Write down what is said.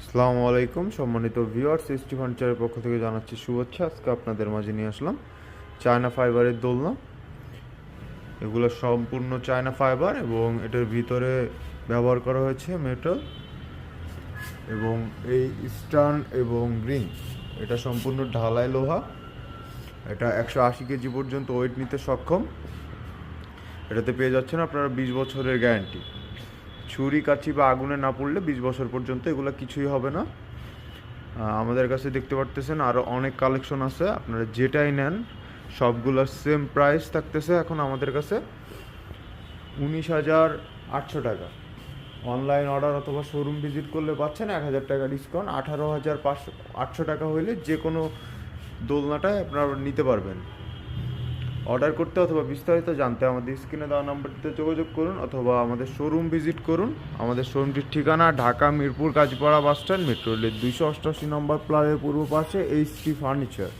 আসসালামু আলাইকুম সম্মানিত ভিউয়ার্স, এসটি ফার্নিচারের পক্ষ থেকে জানাচ্ছি শুভেচ্ছা। আজকে আপনাদের মাঝে নিয়ে আসলাম চায়না ফাইবারের দোলনা। এগুলো সম্পূর্ণ চায়না ফাইবার এবং এটার ভিতরে ব্যবহার করা হয়েছে মেটাল এবং এই স্টার্ন এবং রিং, এটা সম্পূর্ণ ঢালাই লোহা। এটা 180 কেজি পর্যন্ত ওয়েট নিতে সক্ষম। এটাতে পেয়ে যাচ্ছেন আপনারা 20 বছরের গ্যারান্টি। ছুরি কাঁচি বা আগুনে না পড়লে 20 বছর পর্যন্ত এগুলো কিছুই হবে না। আমাদের কাছে দেখতে পারতেছেন আরও অনেক কালেকশন আছে, আপনারা যেটাই নেন সবগুলোর সেম প্রাইস থাকতেছে এখন আমাদের কাছে 19,800 টাকা। অনলাইন অর্ডার অথবা শোরুম ভিজিট করলে পাচ্ছেন 1,000 টাকা ডিসকাউন্ট। 18,800 টাকা হইলে যে কোনো দোলনাটাই আপনারা নিতে পারবেন। অর্ডার করতে অথবা বিস্তারিত জানতে আমাদের স্ক্রিনে দেওয়া নাম্বারটিতে যোগাযোগ করুন অথবা আমাদের শোরুম ভিজিট করুন। আমাদের শোরুমটির ঠিকানা ঢাকা মিরপুর কাজীপাড়া বাসস্ট্যান্ড, মেট্রো রেলের 288 নম্বর প্লারের পূর্ব পাশে এইচটি ফার্নিচার।